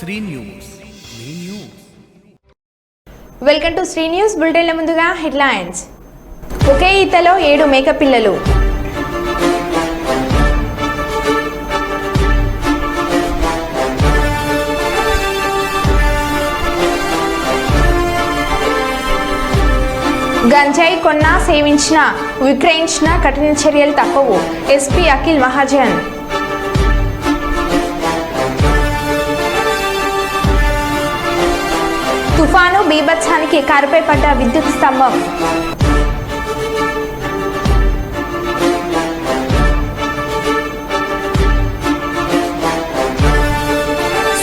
Shri news మీ news. Welcome to Sri news బులెటిన్ల ముందుగా హెడ్లైన్స్. ఒకే ఈతలో 7 మేకపిల్లలు. గంజాయి కొన్న, సేవించిన, విక్రయించిన కఠిన చర్యలు తప్పవు. ఎస్పీ అఖిల్ మహాజన్. తుఫాను బీభత్సానికి కారుపై పడ్డ విద్యుత్ స్తంభం.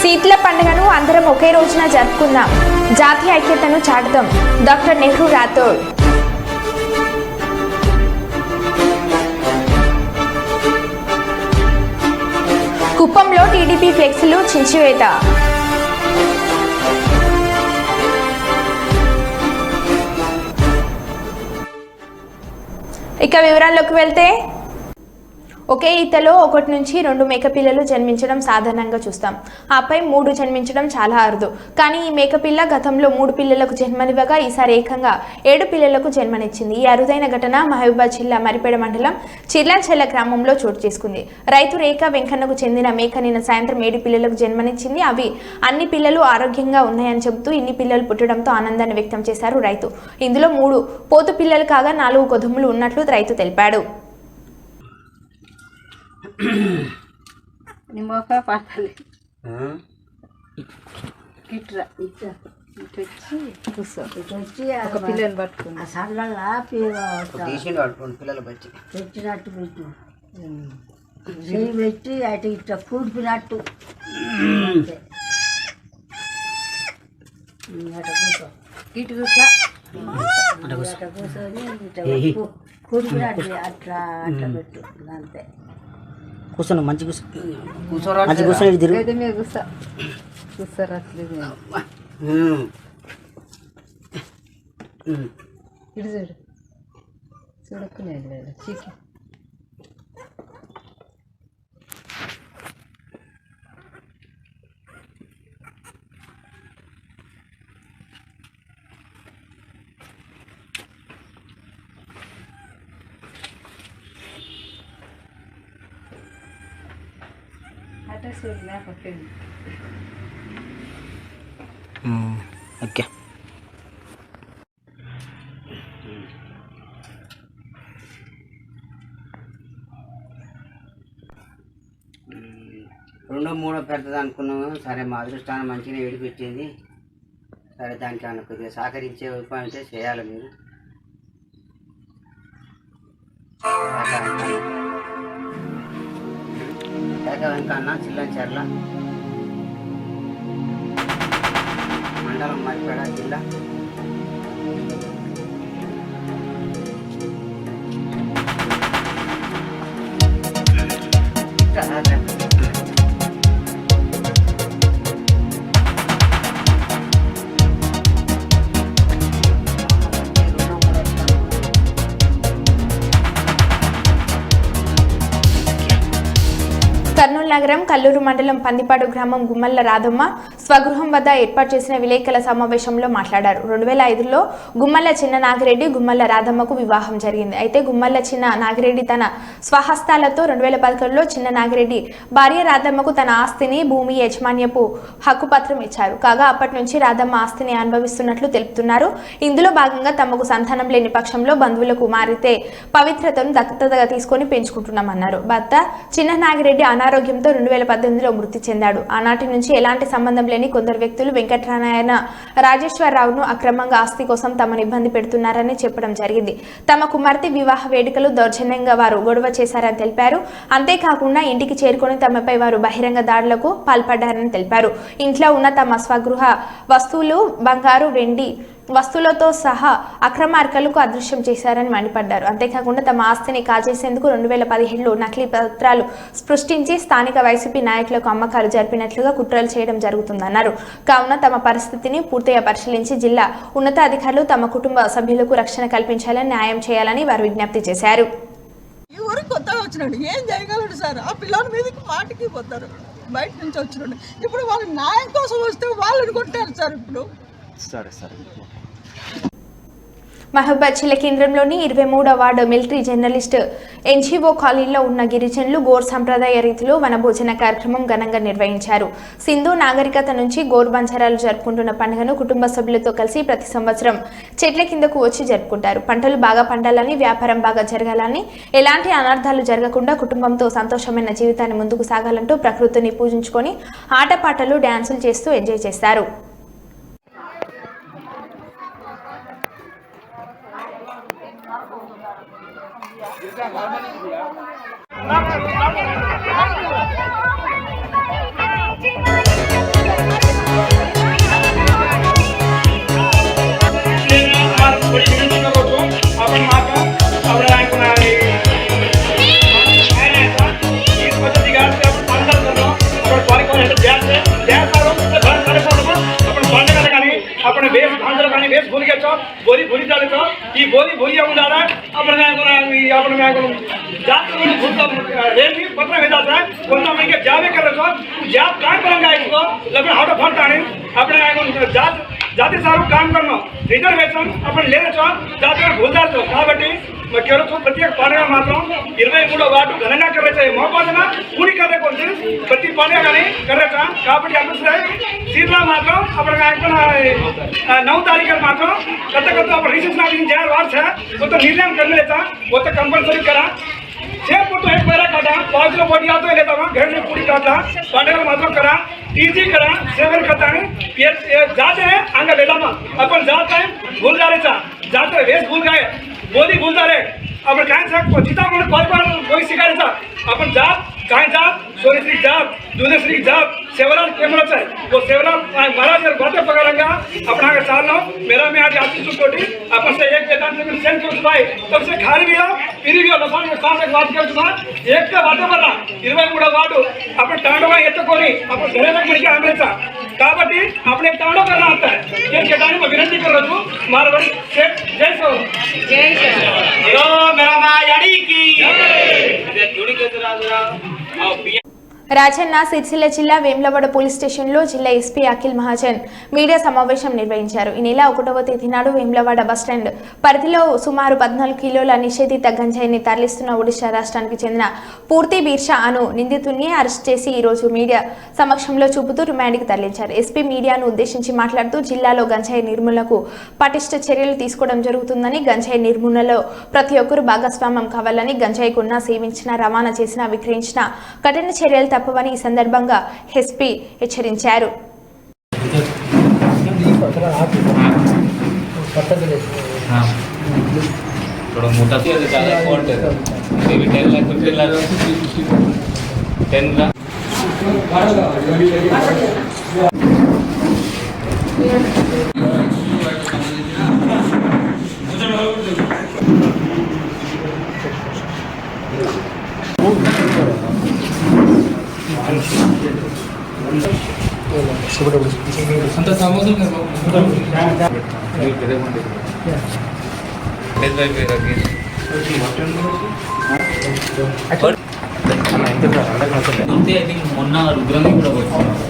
శీతల పండుగను అందరం ఒకే రోజున జరుపుకుందాం. జాతీయ ఐక్యతను చాటుదాం. డాక్టర్ నెహ్రూ రాథోడ్. కుప్పంలో టీడీపీ ఫ్లెక్సీలు చించివేత. ఇక వివరాల్లోకి వెళ్తే, ఒకే ఈతలో 1 నుంచి 2 మేకపిల్లలు జన్మించడం సాధారణంగా చూస్తాం. ఆపై 3 జన్మించడం చాలా అరుదు. కానీ ఈ మేకపిల్ల గతంలో 3 పిల్లలకు జన్మనివ్వగా ఈసారి ఏకంగా 7 పిల్లలకు జన్మనిచ్చింది. ఈ అరుదైన ఘటన మహబూబాబాద్ జిల్లా మరిపేడ మండలం చిర్లాచెల్ల గ్రామంలో చోటు చేసుకుంది. రైతు రేఖ వెంకన్నకు చెందిన మేక నిన్న సాయంత్రం 7 పిల్లలకు జన్మనిచ్చింది. అవి అన్ని పిల్లలు ఆరోగ్యంగా ఉన్నాయని చెబుతూ ఇన్ని పిల్లలు పుట్టడంతో ఆనందాన్ని వ్యక్తం చేశారు రైతు. ఇందులో 3 పోతు పిల్లలు కాగా 4 గొదుములు ఉన్నట్లు రైతు తెలిపాడు. పిల్లలు పట్టుకుని పెట్టినట్టు పెట్టి అటు ఇట్లా కూడిపినట్టు ఇటు కూర్చొని కూడిపినట్టు అట్లా అట్లా పెట్టు అంతే. కూర్చోను మంచి కూర్చొని కూర్చోరు అట్లేదు ఇటు చూడు చూడక్కునే చికెన్ ఓకే. రెండో మూడో పెద్దది అనుకున్నాము. సరే మా అదృష్టాన్ని మంచిగా ఏడిపెట్టింది. సరే దానికి అన్న కొద్దిగా సహకరించే ఉపాయం అయితే చేయాలి మీరు. వెంకన్న చిల్లంచెర్ల మండలం మరిపేడ జిల్లా. కర్నూలు నగరం కల్లూరు మండలం పందిపాడు గ్రామం గుమ్మల్ల రాధమ్మ స్వగృహం వద్ద ఏర్పాటు చేసిన విలేకరుల సమావేశంలో మాట్లాడారు. 2005లో గుమ్మల్ల చిన్న నాగిరెడ్డి గుమ్మల్ల రాధమ్మకు వివాహం జరిగింది. అయితే గుమ్మల్ల చిన్న నాగిరెడ్డి తన స్వహస్తాలతో 2011లో చిన్న నాగిరెడ్డి భార్య రాధమ్మకు తన ఆస్తిని, భూమి యజమాన్యపు హక్కుపత్రం ఇచ్చారు. కాగా అప్పటి నుంచి రాధమ్మ ఆస్తిని అనుభవిస్తున్నట్లు తెలుపుతున్నారు. ఇందులో భాగంగా తమకు సంతానం లేని పక్షంలో బంధువులకు మారితే పవిత్రతను దత్తతగా తీసుకొని పెంచుకుంటున్నామన్నారు. భర్త చిన్న నాగిరెడ్డి అనారోగ్యంతో 2018లో మృతి చెందాడు. ఆనాటి నుంచి ఎలాంటి సంబంధం లేని కొందరు వ్యక్తులు వెంకటనారాయణ రాజేశ్వరరావును అక్రమంగా ఆస్తి కోసం తమను ఇబ్బంది పెడుతున్నారని చెప్పడం జరిగింది. తమ కుమార్తె వివాహ వేడుకలు దౌర్జన్యంగా వారు గొడవ చేశారని తెలిపారు. అంతేకాకుండా ఇంటికి చేరుకొని తమపై వారు బహిరంగ దాడులకు పాల్పడ్డారని తెలిపారు. ఇంట్లో ఉన్న తమ స్వగృహ వస్తువులు, బంగారు, వెండి వస్తువులతో సహా అక్రమార్కులకు అదృశ్యం చేశారని మండిపడ్డారు. అంతేకాకుండా తమ ఆస్తిని కాజేసేందుకు 2017లో నకిలీ పత్రాలు సృష్టించి స్థానిక వైసీపీ నాయకులకు అమ్మకాలు జరిపినట్లుగా కుట్రలు చేయడం జరుగుతుందన్నారు. కావున తమ పరిస్థితిని పూర్తిగా పరిశీలించి జిల్లా ఉన్నతాధికారులు తమ కుటుంబ సభ్యులకు రక్షణ కల్పించాలని, న్యాయం చేయాలని వారు విజ్ఞప్తి చేశారు. కొత్తగా వచ్చినాడు ఏం చేయగలడు సార్? ఆ పిల్లల మీదకి మాటికి పోతారు. బయట నుంచి వచ్చిన ఇప్పుడు వాళ్ళు న్యాయం కోసం వస్తే వాళ్ళని కొట్టారు సార్ ఇప్పుడు. సరే మహబూబాద్ జిల్లా కేంద్రంలోని 23వ వార్డు మిలిటరీ జర్నలిస్ట్ ఎన్జీఓ కాలనీలో ఉన్న గిరిజనులు గోర్ సంప్రదాయ రీతిలో వనభోజన కార్యక్రమం ఘనంగా నిర్వహించారు. సింధు నాగరికత నుంచి గోర్ బంజారాలు జరుపుకుంటున్న పండుగను కుటుంబ సభ్యులతో కలిసి ప్రతి సంవత్సరం చెట్ల కిందకు వచ్చి జరుపుకుంటారు. పంటలు బాగా పండాలని, వ్యాపారం బాగా జరగాలని, ఎలాంటి అనర్థాలు జరగకుండా కుటుంబంతో సంతోషమైన జీవితాన్ని ముందుకు సాగాలంటూ ప్రకృతిని పూజించుకొని ఆటపాటలు, డ్యాన్సులు చేస్తూ ఎంజాయ్ చేస్తారు. अपने बेस भांजर पानी बेस भूल गया छो बोरी भूली डाले छो ये बोरी हम डाला अपने में को जात में भूलता रेल भी पत्र में जाता है बोलता मैं के जावे कर रहा छो जात काय करेंगे इसको लेकिन हाउ टू फंड आने अपने को जाति सारू काम करना रिजर्वेशन अपन ले रहे छो जात में भूल जाते हो కాబట్టి मैं कह रहा हूँ प्रत्येक पाने मात्र 23 वार्ड गणना कर रहे थे मोहब्बत पूरी करने को प्रति पाने कर रहे था కాబట్టి అందుకే सीधा मात्र अपन 9 तारीख मात्र कत अपन रिसेप्शन ऑफिस जाए वार्ड है वो तो निर्णय कर लेता वो तो कंपलसरी करा शेर को तो एक बार काटा 5 किलो बोटी आता लेता हूँ घर में पूरी काटा पाने मात्र करा टीजी करा सेवन करता है ये जाते हैं आगे लेता अपन जाते हैं भूल जा रहे था जाते वेश भूल गए बोली भूल जा रहे अपन कहीं जीता कोई सिखा रहे था अपन जात कहीं जात सोरेश्री जात दूधेश्री जात सेवलाल कैमरा है वो सेवलाल महाराज बातें पकड़ेंगे अपना के साल मेरा में आज आती छोटी अपन से एक वेतन से सेंड कर भाई तब से खाली भी हो फिर भी हो लसान के साथ एक बात कर एक का बातें बना 23 वार्ड अपन टांडवा ये तो कोनी अपन घरे तक मिल के हमेशा కాబట్టి अपने तांडव करना आता है ये केटानी मैं विनती कर रहा हूँ मारवाड़ी सेठ जय सो यो मेरा मायाड़ी की जोड़ी के राजरा రాజన్న సిరిసిల్ల జిల్లా వేములవాడ పోలీస్ స్టేషన్లో జిల్లా ఎస్పీ అఖిల్ మహాజన్ మీడియా సమావేశం నిర్వహించారు. ఈ నెల 1వ తేదీ నాడు వేములవాడ బస్టాండ్ పరిధిలో సుమారు 14 కిలోల నిషేధిత గంజాయిని తరలిస్తున్న ఒడిశా రాష్ట్రానికి చెందిన పూర్తి బీర్షా అను నిందితుడిని అరెస్ట్ చేసి ఈ రోజు మీడియా సమక్షంలో చూపుతూ రిమాండ్కి తరలించారు. ఎస్పీ మీడియాను ఉద్దేశించి మాట్లాడుతూ జిల్లాలో గంజాయి నిర్మూలనకు పటిష్ట చర్యలు తీసుకోవడం జరుగుతుందని, గంజాయి నిర్మూలనలో ప్రతి ఒక్కరూ భాగస్వామ్యం కావాలని, గంజాయికున్న సేవించిన, రవాణా చేసిన, విక్రయించిన కఠిన చర్యలు తప్పవని ఈ సందర్భంగా ఎస్పీ హెచ్చరించారు. మొన్న రుద్రంగి కూడా వచ్చింది.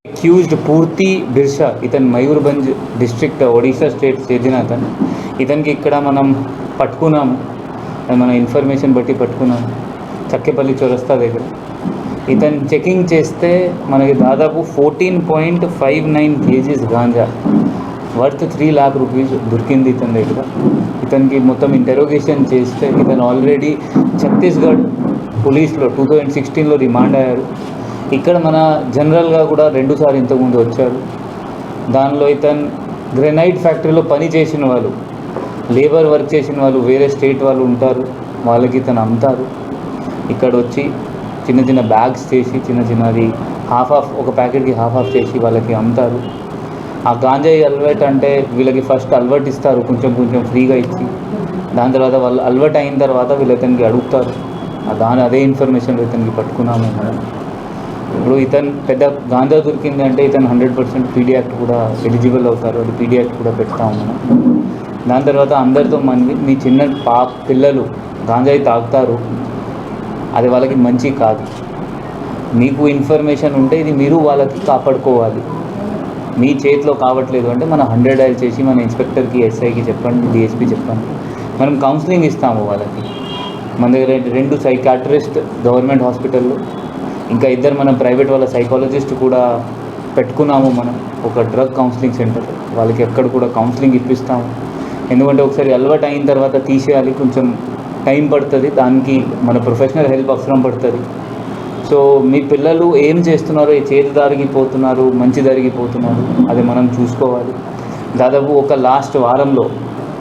అక్యూజ్డ్ పూర్తి బిర్షా ఇతను మయూర్భంజ్ డిస్ట్రిక్ట్ ఒడిశా స్టేట్ చెందిన అతను. ఇతనికి ఇక్కడ మనం పట్టుకున్నాము, మన ఇన్ఫర్మేషన్ బట్టి పట్టుకున్నాము చక్కెపల్లి చౌరస్తా దగ్గర. ఇతను చెకింగ్ చేస్తే మనకి దాదాపు 14.59 kgs ganja worth 3 lakh rupees దొరికింది ఇతని దగ్గర. ఇతనికి మొత్తం ఇంటరోగేషన్ చేస్తే ఇతను ఆల్రెడీ ఛత్తీస్గఢ్ పోలీస్లో 2016లో రిమాండ్ అయ్యారు. ఇక్కడ మన జనరల్గా కూడా 2 సార్లు ఇంతకుముందు వచ్చారు. దానిలో ఇతను గ్రెనైట్ ఫ్యాక్టరీలో పని చేసిన వాళ్ళు లేబర్ వర్క్ చేసిన వాళ్ళు వేరే స్టేట్ వాళ్ళు ఉంటారు, వాళ్ళకి ఇతను అమ్ముతారు. ఇక్కడ వచ్చి చిన్న చిన్న బ్యాగ్స్ చేసి చిన్నది హాఫ్ ఒక ప్యాకెట్కి హాఫ్ చేసి వాళ్ళకి అమ్ముతారు. ఆ గాంజాయి అలవాటు అంటే వీళ్ళకి ఫస్ట్ అలవాటు ఇస్తారు, కొంచెం ఫ్రీగా ఇచ్చి, దాని తర్వాత వాళ్ళు అలవాటు అయిన తర్వాత వీళ్ళు ఇతనికి అడుగుతారు. అదే ఇన్ఫర్మేషన్ ఇతనికి పట్టుకున్నాము మనం. ఇప్పుడు ఇతను పెద్ద గాంజా దొరికింది అంటే ఇతను 100% పీడీ యాక్ట్ కూడా ఎలిజిబుల్ అవుతారు, అది పీడీ యాక్ట్ కూడా పెడతాము మనం. దాని తర్వాత అందరితో మీ చిన్న పిల్లలు గాంజాయి తాగుతారు, అది వాళ్ళకి మంచి కాదు. మీకు ఇన్ఫర్మేషన్ ఉంటే ఇది మీరు వాళ్ళకి కాపాడుకోవాలి. మీ చేతిలో కావట్లేదు అంటే మనం 100 డయల్ చేసి మన ఇన్స్పెక్టర్కి, ఎస్ఐకి చెప్పండి, డిఎస్పీ చెప్పండి, మనం కౌన్సిలింగ్ ఇస్తాము వాళ్ళకి. మన దగ్గర 2 సైకాట్రిస్ట్ గవర్నమెంట్ హాస్పిటల్లో, ఇంకా 2 మనం ప్రైవేట్ వాళ్ళ సైకాలజిస్ట్ కూడా పెట్టుకున్నాము. మనం ఒక డ్రగ్ కౌన్సిలింగ్ సెంటర్, వాళ్ళకి ఎక్కడ కూడా కౌన్సిలింగ్ ఇప్పిస్తాము. ఎందుకంటే ఒకసారి అలవాటు అయిన తర్వాత తీసేయాలి, కొంచెం టైం పడుతుంది, దానికి మన ప్రొఫెషనల్ హెల్ప్ అవసరం పడుతుంది. సో మీ పిల్లలు ఏం చేస్తున్నారో, చేతి దారికి పోతున్నారు, మంచి దారికి పోతున్నారు, అది మనం చూసుకోవాలి. దాదాపు ఒక లాస్ట్ వారంలో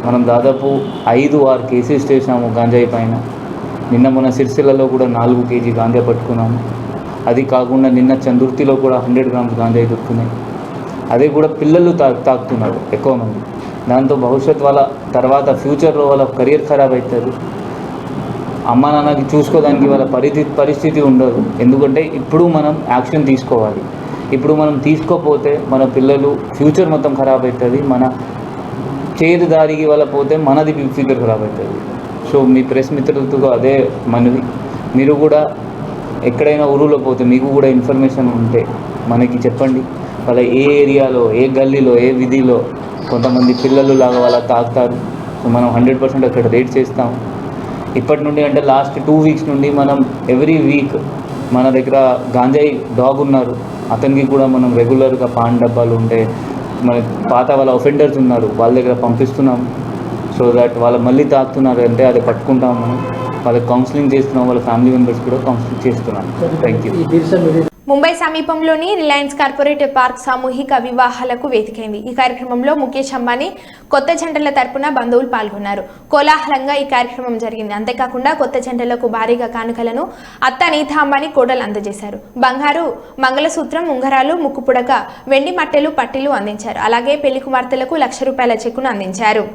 మనం దాదాపు 5-6 కేసెస్ చేసాము గాంజాయి పైన. నిన్న మన సిరిసిల్లలో కూడా 4 kg గాంజా పట్టుకున్నాము. అది కాకుండా నిన్న చందుర్తిలో కూడా 100 grams గాంజాయి దొరుకుతున్నాయి. అదే కూడా పిల్లలు తాగుతున్నారు ఎక్కువ మంది. దాంతో భవిష్యత్ వాళ్ళ తర్వాత ఫ్యూచర్లో వాళ్ళ కెరీర్ ఖరాబ్ అవుతుంది. అమ్మ నాన్నకి చూసుకోవడానికి వాళ్ళ పరిస్థితి ఉండదు. ఎందుకంటే ఇప్పుడు మనం యాక్షన్ తీసుకోవాలి. ఇప్పుడు మనం తీసుకోకపోతే మన పిల్లలు ఫ్యూచర్ మొత్తం ఖరాబ్ అవుతుంది. మన చేతి దారికి వాళ్ళ పోతే మనది ఫ్యూచర్ ఖరాబ్ అవుతుంది. సో మీ ప్రెస్ మిత్రులతో అదే మనవి, మీరు కూడా ఎక్కడైనా ఊరులో పోతే మీకు కూడా ఇన్ఫర్మేషన్ ఉంటే మనకి చెప్పండి. వాళ్ళ ఏ ఏరియాలో, ఏ గల్లీలో, ఏ వీధిలో కొంతమంది పిల్లలు లాగా వాళ్ళ తాగుతారు. సో మనం 100% అక్కడ రేట్ చేస్తాం. ఇప్పటి నుండి అంటే లాస్ట్ 2 weeks నుండి మనం ఎవ్రీ వీక్ మన దగ్గర గాంజాయి డాగ్ ఉన్నారు, అతనికి కూడా మనం రెగ్యులర్గా పాన్ డబ్బాలు ఉంటే మన పాత వాళ్ళ ఒఫెండర్స్ ఉన్నారు, వాళ్ళ దగ్గర పంపిస్తున్నాం. సో దట్ వాళ్ళు మళ్ళీ తాగుతున్నారు అంటే అది పట్టుకుంటాం మనం. వాళ్ళకి కౌన్సిలింగ్ చేస్తున్నాం, వాళ్ళ ఫ్యామిలీ మెంబర్స్ కూడా కౌన్సిలింగ్ చేస్తున్నాం. Thank you. ముంబై సమీపంలోని రిలయన్స్ కార్పొరేట్ పార్క్ సామూహిక వివాహాలకు వేదికైంది. ఈ కార్యక్రమంలో ముఖేష్ అంబానీ కొత్త జంటల తరపున బంధువులు పాల్గొన్నారు. కోలాహలంగా ఈ కార్యక్రమం జరిగింది. అంతేకాకుండా కొత్త జంటలకు భారీగా కానుకలను అత్త నీతా అంబానీ కోడలు అందజేశారు. బంగారు మంగళసూత్రం, ఉంగరాలు, ముక్కు పుడక, వెండి మట్టెలు, పట్టీలు అందించారు. అలాగే పెళ్లి కుమార్తెలకు ₹1,00,000 చెక్కును అందించారు.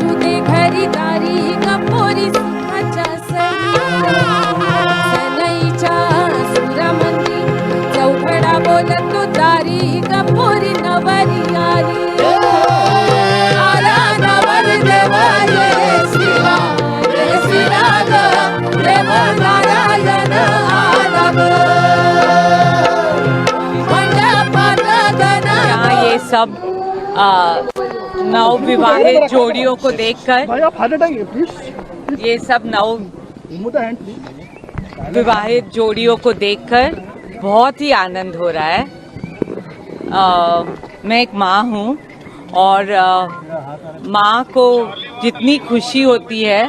असू दे घरी दारी कपोरी सुखाच्या सनईच्या सुरामंदी चौघडा बोलतो दारी कपोरी नवरी आली आला नवर देवाय श्रीराग देव नारायण आला यहाँ ये सब नव विवाहित जोड़ियों को देखकर ये सब नव विवाहित जोड़ियों को देखकर बहुत ही आनंद हो रहा है। मैं एक माँ हूँ और माँ को जितनी खुशी होती है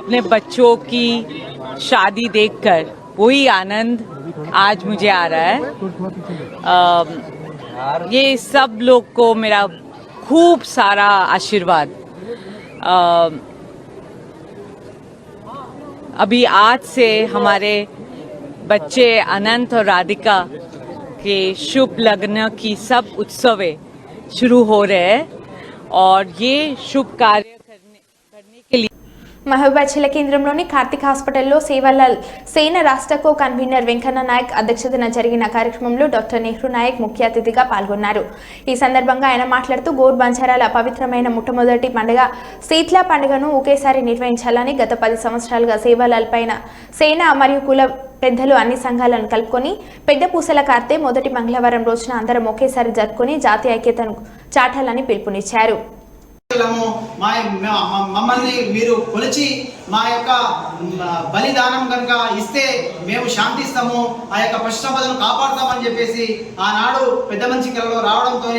अपने बच्चों की शादी देखकर, वही आनंद आज मुझे आ रहा है। ये सब लोग को मेरा खूब सारा आशीर्वाद। अभी आज से हमारे बच्चे अनंत और राधिका के शुभ लग्न की सब उत्सवें शुरू हो रहे हैं और ये शुभ कार्य करने के लिए మహబూబాద్ జిల్లా కేంద్రంలోని కార్తిక్ హాస్పిటల్లో సేవాలాల్ సేన రాష్ట్ర కో కన్వీనర్ వెంకన్న నాయక్ అధ్యక్షతన జరిగిన కార్యక్రమంలో డాక్టర్ నెహ్రూ నాయక్ ముఖ్య అతిథిగా పాల్గొన్నారు. ఈ సందర్భంగా ఆయన మాట్లాడుతూ గోర్ బంజారాల పవిత్రమైన మొట్టమొదటి పండుగ శీత్లా పండుగను ఒకేసారి నిర్వహించాలని గత 10 సంవత్సరాలుగా సేవాలాల్ పైన సేన మరియు కుల పెద్దలు అన్ని సంఘాలను కలుపుకొని పెద్ద పూసల కార్తె మొదటి మంగళవారం రోజున అందరం ఒకేసారి జరుపుకొని జాతీయ ఐక్యతను చాటాలని పిలుపునిచ్చారు. మమ్మల్ని మీరు కొలిచి మా యొక్క బలిదానం కనుక ఇస్తే మేము శాంతిస్తాము, ఆ యొక్క పశుసంపదను కాపాడుతామని చెప్పేసి ఆనాడు పెద్ద మంచి కళలో రావడంతో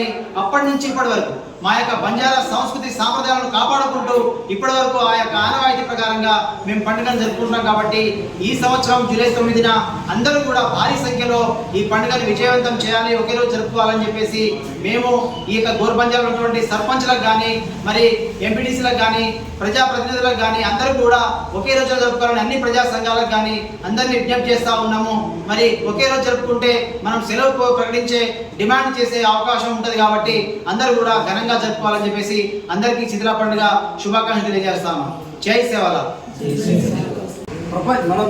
అప్పటి నుంచి ఇప్పటి వరకు మా యొక్క బంజారా సంస్కృతి సాంప్రదాయాలను కాపాడుకుంటూ ఇప్పటి వరకు ఆ యొక్క ఆనవాయితీ ప్రకారంగా మేము పండుగను జరుపుకుంటున్నాం. కాబట్టి ఈ సంవత్సరం జూలై 9న అందరూ కూడా భారీ సంఖ్యలో ఈ పండుగను విజయవంతం చేయాలి, ఒకే రోజు జరుపుకోవాలని చెప్పేసి మేము ఈ యొక్క గోర్ బంజారా ఉన్నటువంటి సర్పంచ్లకు కానీ మరి ఎంపీటీసీలకు కానీ ప్రజాప్రతినిధులకు కానీ అందరూ కూడా ఒకే రోజు జరుపుకోవాలని అన్ని ప్రజా సంఘాలకు కానీ అందరినీ విజ్ఞప్తి చేస్తూ ఉన్నాము. మరి ఒకే రోజు జరుపుకుంటే మనం సెలవు ప్రకటించే డిమాండ్ చేసే అవకాశం ఉంటుంది. కాబట్టి అందరూ కూడా ఘనంగా జరుపుకోవాలని చెప్పేసి అందరికీ చిత్రా పండుగ శుభాకాంక్షలు తెలియజేస్తాము. జై సేవాలాల్. మనం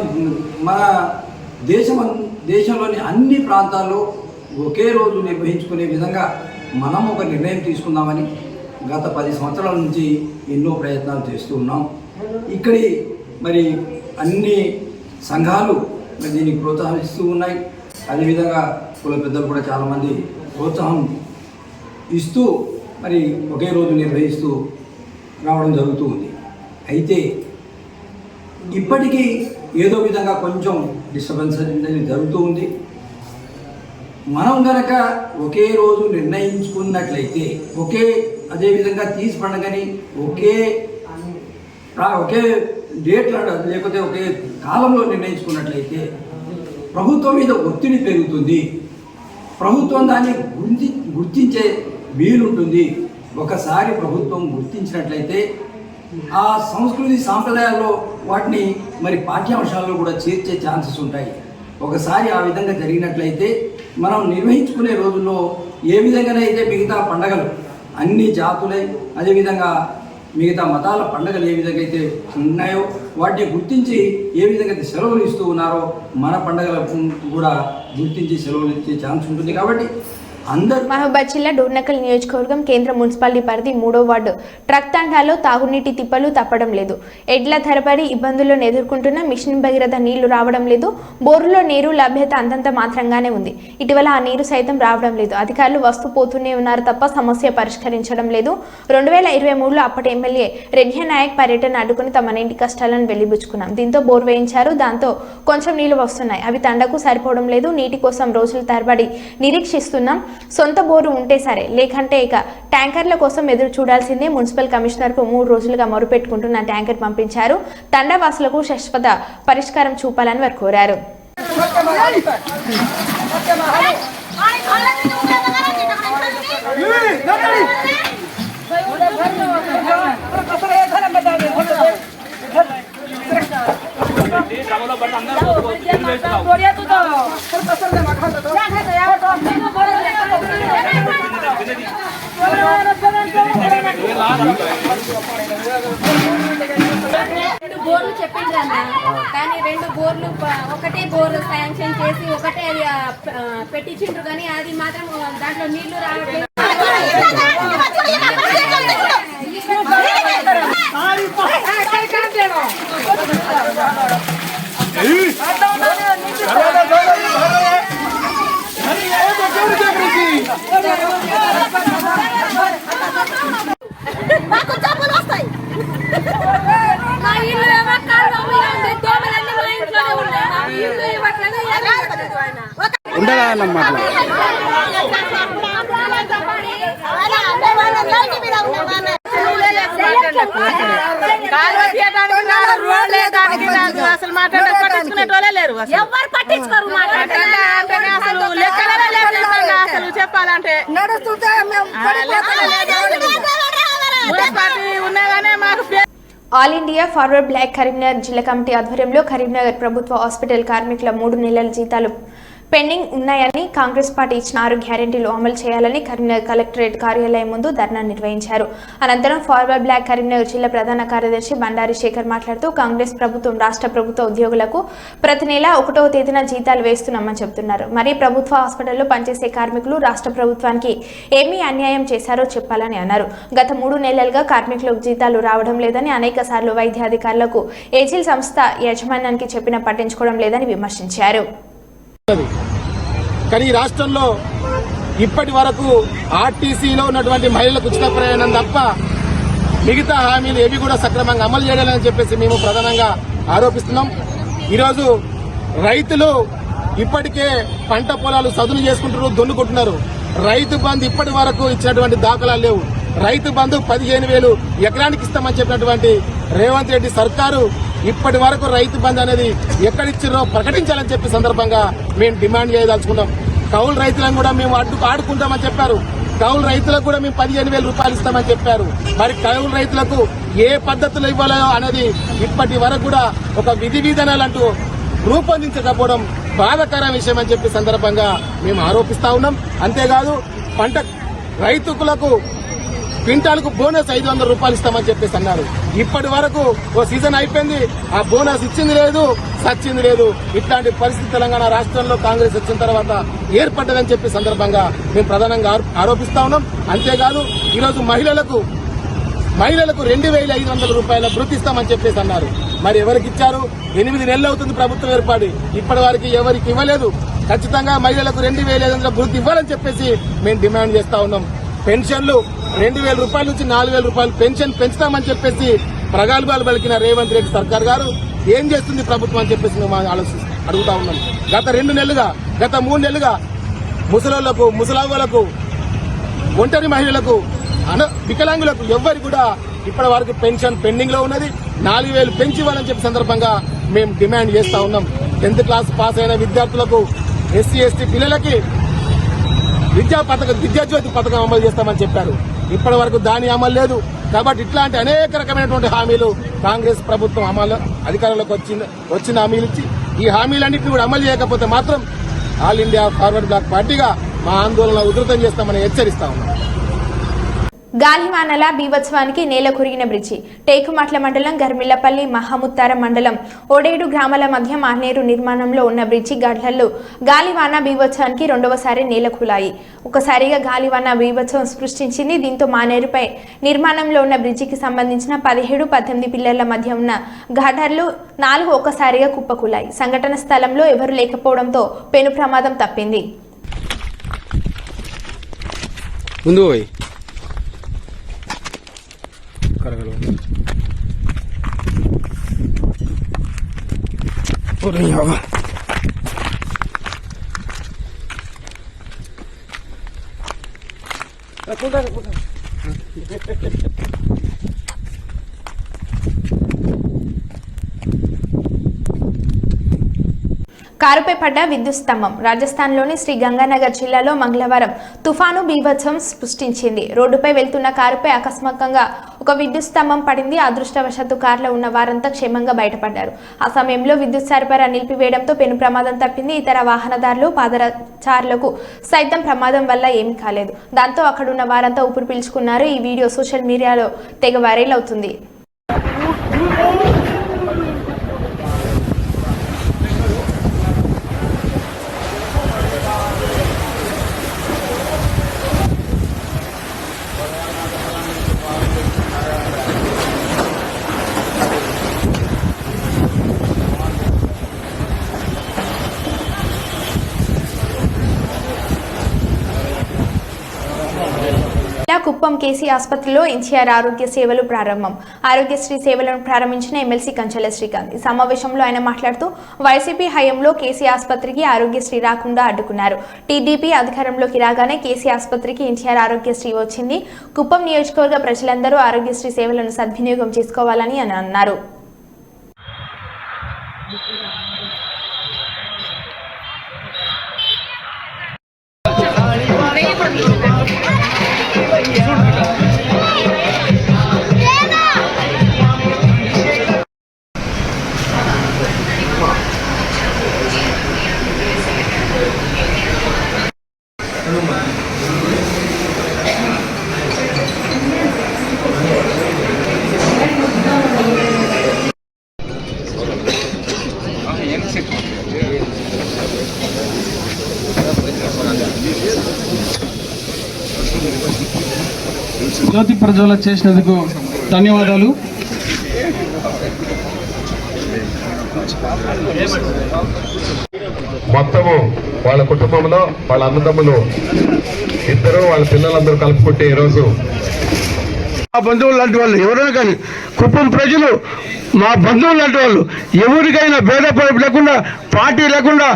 మన దేశంలోని అన్ని ప్రాంతాల్లో ఒకే రోజు నిర్వహించుకునే విధంగా మనం ఒక నిర్ణయం తీసుకుందామని గత 10 సంవత్సరాల నుంచి ఎన్నో ప్రయత్నాలు చేస్తూ ఉన్నాం. ఇక్కడి మరి అన్ని సంఘాలు మరి దీనికి ప్రోత్సహిస్తూ ఉన్నాయి. అదేవిధంగా కుల పెద్దలు కూడా చాలామంది ప్రోత్సాహం ఇస్తూ మరి ఒకే రోజు నిర్వహిస్తూ రావడం జరుగుతూ ఉంది. అయితే ఇప్పటికీ ఏదో విధంగా కొంచెం డిస్టర్బెన్స్ అనేది జరుగుతూ ఉంది. మనం కనుక ఒకే రోజు నిర్ణయించుకున్నట్లయితే అదేవిధంగా తీసి పండుగని ఒకే డేట్లో లేకపోతే ఒకే కాలంలో నిర్ణయించుకున్నట్లయితే ప్రభుత్వం మీద ఒత్తిడి పెరుగుతుంది. ప్రభుత్వం దాన్ని గుర్తించే వీలుంటుంది. ఒకసారి ప్రభుత్వం గుర్తించినట్లయితే ఆ సంస్కృతి సాంప్రదాయాల్లో వాటిని మరి పాఠ్యాంశాల్లో కూడా చేర్చే ఛాన్సెస్ ఉంటాయి. ఒకసారి ఆ విధంగా జరిగినట్లయితే మనం నిర్వహించుకునే రోజుల్లో ఏ విధంగానైతే మిగతా పండగలు అన్ని జాతులై అదేవిధంగా మిగతా మతాల పండుగలు ఏ విధంగా అయితే ఉన్నాయో వాటిని గుర్తించి ఏ విధంగా అయితే సెలవులు ఇస్తూ ఉన్నారో మన పండుగలకు కూడా గుర్తించి సెలవులు ఇచ్చే ఛాన్స్ ఉంటుంది. కాబట్టి మహబూబాద్ జిల్లా డోర్నకల్ నియోజకవర్గం కేంద్ర మున్సిపాలిటీ పరిధి 3వ వార్డు ట్రక్ తండాలో తాగునీటి తిప్పలు తప్పడం లేదు. ఎడ్ల తరబడి ఇబ్బందులను ఎదుర్కొంటున్న మిషన్ భగీరథ నీళ్లు రావడం లేదు. బోరులో నీరు లభ్యత అంతంత మాత్రంగానే ఉంది. ఇటీవల ఆ నీరు సైతం రావడం లేదు. అధికారులు వస్తూ పోతూనే ఉన్నారు తప్ప సమస్య పరిష్కరించడం లేదు. 2023లో అప్పటి ఎమ్మెల్యే రెడ్డి నాయక్ పర్యటన అడ్డుకుని తమ ఇంటి కష్టాలను వెళ్లిబుచ్చుకున్నాం. దీంతో బోర్ వేయించారు. దాంతో కొంచెం నీళ్లు వస్తున్నాయి. అవి తండకు సరిపోవడం లేదు. నీటి కోసం రోజుల తరబడి నిరీక్షిస్తున్నాం. సొంత బోరు ఉంటే సరే, లేకంటే ఇక ట్యాంకర్ల కోసం ఎదురు చూడాల్సిందే. మున్సిపల్ కమిషనర్కు 3 రోజులుగా మొరుపెట్టుకుంటున్న ట్యాంకర్ పంపించారు. తండావాసులకు శాశ్వత పరిష్కారం చూపాలని వారు కోరారు. బోర్లు చెప్పిండ్రు అన్న, కానీ 2 బోర్లు ఒకటే బోర్ శాంక్షన్ చేసి ఒకటే అది పెట్టించిండ్రు, కానీ అది మాత్రం దాంట్లో నీళ్లు రావట్లేదు. మా ఇల్లు ఏమో కాలువ ఉంది, దోమలన్నీ మా ఇంట్లోనే ఉన్నాయి. మా ఇల్లు ఇవ్వట్లేదు, ఉండదన్నమాట. అసలు మాట్లాడే లేరు, ఎవరు పట్టించుకోరు. అసలు లెక్కలే లేరు. అసలు చెప్పాలంటే ఉన్నాగానే మాకు all India forward block Karimnagar జిల్లా కమిటీ ఆధ్వర్యంలో కరీంనగర్ ప్రభుత్వ హాస్పిటల్ కార్మికుల 3 నెలల జీతాలు పెండింగ్ ఉన్నాయని, కాంగ్రెస్ పార్టీ ఇచ్చిన 6 గ్యారెంటీలు అమలు చేయాలని కరీంనగర్ కలెక్టరేట్ కార్యాలయం ముందు ధర్నా నిర్వహించారు. అనంతరం ఫార్వర్డ్ బ్లాక్ కరీంనగర్ జిల్లా ప్రధాన కార్యదర్శి బండారి శేఖర్ మాట్లాడుతూ కాంగ్రెస్ ప్రభుత్వం రాష్ట్ర ప్రభుత్వ ఉద్యోగులకు ప్రతి నెల 1వ తేదీన జీతాలు వేస్తున్నామని చెబుతున్నారు. మరి ప్రభుత్వ హాస్పిటల్లో పనిచేసే కార్మికులు రాష్ట్ర ప్రభుత్వానికి ఏమీ అన్యాయం చేశారో చెప్పాలని అన్నారు. గత 3 నెలలుగా కార్మికులకు జీతాలు రావడం లేదని, అనేక సార్లు వైద్యాధికారులకు ఏజిల్ సంస్థ యాజమాన్యానికి చెప్పినా పట్టించుకోవడం లేదని విమర్శించారు. కానీ ఈ రాష్ట్రంలో ఇప్పటి వరకు ఆర్టీసీలో ఉన్నటువంటి మహిళలకు ఉచిత ప్రయాణం తప్ప మిగతా హామీలు ఏవి కూడా సక్రమంగా అమలు చేయాలని చెప్పేసి మేము ప్రధానంగా ఆరోపిస్తున్నాం. ఈరోజు రైతులు ఇప్పటికే పంట పొలాలు సదును చేసుకుంటున్నారు, దున్నుకుంటున్నారు. రైతు బంధు ఇప్పటి వరకు ఇచ్చినటువంటి దాఖలాలు లేవు. రైతు బంధు 15,000 ఎకరానికి ఇస్తామని చెప్పినటువంటి రేవంత్ రెడ్డి సర్కారు ఇప్పటి వరకు రైతు బంధు అనేది ఎక్కడిచ్చిరో ప్రకటించాలని చెప్పి సందర్భంగా మేము డిమాండ్ చేయదలుచుకున్నాం. కౌలు రైతులను కూడా మేము ఆడుకుంటామని చెప్పారు. కౌలు రైతులకు కూడా మేము 15,000 రూపాయలు ఇస్తామని చెప్పారు. మరి కౌలు రైతులకు ఏ పద్ధతులు ఇవ్వాలో అనేది ఇప్పటి వరకు కూడా ఒక విధి విధానాలంటూ రూపొందించకపోవడం బాధాకర విషయం అని చెప్పి సందర్భంగా మేము ఆరోపిస్తా ఉన్నాం. అంతేకాదు పంట రైతులకు క్వింటాల్కు బోనస్ 500 రూపాయలు ఇస్తామని చెప్పేసి అన్నారు. ఇప్పటి వరకు ఓ సీజన్ అయిపోయింది, ఆ బోనస్ ఇచ్చింది లేదు, సచ్చింది లేదు. ఇట్లాంటి పరిస్థితి తెలంగాణ రాష్ట్రంలో కాంగ్రెస్ వచ్చిన తర్వాత ఏర్పడ్డదని చెప్పి సందర్భంగా మేము ప్రధానంగా ఆరోపిస్తా ఉన్నాం. అంతేకాదు ఈరోజు మహిళలకు 2,500 రూపాయల వృత్తి ఇస్తామని చెప్పేసి అన్నారు. మరి ఎవరికి ఇచ్చారు? 8 నెలలు అవుతుంది ప్రభుత్వం ఏర్పడి, ఇప్పటి వరకు ఎవరికి ఇవ్వలేదు. ఖచ్చితంగా మహిళలకు 2,500 వృత్తి ఇవ్వాలని చెప్పేసి మేము డిమాండ్ చేస్తా ఉన్నాం. పెన్షన్లు 2,000 రూపాయల నుంచి 4,000 రూపాయలు పెన్షన్ పెంచుతామని చెప్పేసి ప్రగల్భాలు పలికిన రేవంత్ రెడ్డి సర్కార్ గారు ఏం చేస్తుంది ప్రభుత్వం అని చెప్పేసి మేము అడుగుతా ఉన్నాం. గత 2 నెలలుగా, గత 3 నెలలుగా ముసలోళ్లకు, ముసలావ్వలకు, ఒంటరి మహిళలకు, వికలాంగులకు ఎవ్వరు కూడా ఇప్పటి వరకు పెన్షన్ పెండింగ్ లో ఉన్నది. 4,000 పెంచి ఇవ్వాలని చెప్పి సందర్భంగా మేము డిమాండ్ చేస్తా ఉన్నాం. 10th క్లాస్ పాస్ అయిన విద్యార్థులకు, SC ST పిల్లలకి విద్యాజ్యోతి పథకం అమలు చేస్తామని చెప్పారు. ఇప్పటి వరకు దాని అమలు లేదు. కాబట్టి ఇట్లాంటి అనేక రకమైనటువంటి హామీలు కాంగ్రెస్ ప్రభుత్వం అధికారంలోకి వచ్చిన హామీలు ఇచ్చి ఈ హామీలన్నింటినీ కూడా అమలు చేయకపోతే మాత్రం ఆల్ ఇండియా ఫార్వర్డ్ బ్లాక్ పార్టీగా మా ఆందోళన ఉధృతం చేస్తామని హెచ్చరిస్తా ఉన్నాం. గాలివానల బీభత్సవానికి నేల కురిగిన బ్రిడ్జి. టేకుమట్ల మండలం గర్మిల్లపల్లి, మహముత్తారం మండలం ఓడేడు గ్రామాల మధ్య మానేరు నిర్మాణంలో ఉన్న బ్రిడ్జి గడ్డల్లో గాలివాన బీభత్సవానికి 2వసారి నేల కూలాయి. ఒకసారిగా గాలివాన బీభత్సవం సృష్టించింది. దీంతో మానేరుపై నిర్మాణంలో ఉన్న బ్రిడ్జికి సంబంధించిన 17-18 పిల్లర్ల మధ్య ఉన్న గడ్డర్లు 4 ఒక్కసారిగా కుప్పకూలాయి. సంఘటన స్థలంలో ఎవరూ లేకపోవడంతో పెను ప్రమాదం తప్పింది. కారుపై పడ్డ విద్యుత్ స్తంభం. రాజస్థాన్లోని శ్రీ గంగానగర్ జిల్లాలో మంగళవారం తుఫాను బీభత్సం సృష్టించింది. రోడ్డుపై వెళ్తున్న కారుపై ఆకస్మికంగా ఒక విద్యుత్ స్తంభం పడింది. అదృష్టవశాత్తు కారులో ఉన్న వారంతా క్షేమంగా బయటపడ్డారు. ఆ సమయంలో విద్యుత్ సరఫరా నిలిపివేయడంతో పెను ప్రమాదం తప్పింది. ఇతర వాహనదారులు, పాదచారులకు సైతం ప్రమాదం వల్ల ఏమీ కాలేదు. దాంతో అక్కడున్న వారంతా ఊపిరి పీల్చుకున్నారు. ఈ వీడియో సోషల్ మీడియాలో తెగ వైరల్ అవుతుంది. కుప్పం కేసీ ఆసుపత్రిలో ఎన్టీఆర్ ఆరోగ్య సేవలు ప్రారంభం. ఆరోగ్యశ్రీ సేవలను ప్రారంభించిన ఎమ్మెల్సీ కంచెల శ్రీకాంత్. ఈ సమావేశంలో ఆయన మాట్లాడుతూ వైసీపీ హయాంలో కేసీ ఆసుపత్రికి ఆరోగ్యశ్రీ రాకుండా అడ్డుకున్నారు. టీడీపీ అధికారంలోకి రాగానే కేసీ ఆసుపత్రికి ఎన్టీఆర్ ఆరోగ్యశ్రీ వచ్చింది. కుప్పం నియోజకవర్గ ప్రజలందరూ ఆరోగ్యశ్రీ సేవలను సద్వినియోగం చేసుకోవాలని ఆయన అన్నారు. జ్యోతి ప్రజ్వల చేసినందుకు ధన్యవాదాలు. మొత్తము వాళ్ళ కుటుంబంలో వాళ్ళ అన్నదమ్ములు ఇద్దరు వాళ్ళ పిల్లలందరూ కలుపుకుంటే ఈరోజు మా బంధువులు లాంటి వాళ్ళు ఎవరైనా కానీ కుప్పం ప్రజలు మా బంధువులు లాంటి వాళ్ళు ఎవరికైనా భేదపడి లేకుండా పార్టీ లేకుండా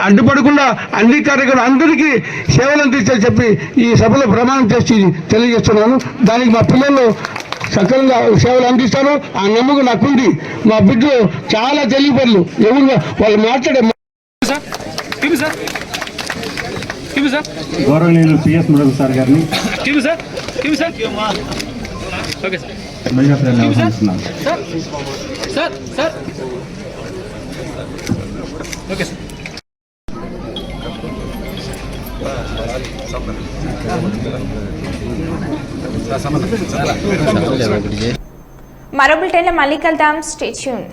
అడ్డుపడకుండా అన్ని కార్యక్రమాలు అందరికీ సేవలు అందించాలని చెప్పి ఈ సభలో ప్రమాణం చేసి తెలియజేస్తున్నాను. దానికి మా పిల్లలు సక్రమంగా సేవలు అందిస్తారు. ఆ నమ్మకం నాకుంది. మా బిడ్డలు చాలా తెలియపడలు ఎవరు వాళ్ళు మాట్లాడే గౌరవనీయులు పిఎస్ మురళి సార్ గారిని మరో బులెటిన్లో మళ్ళీ కలుద్దాం. Stay tuned.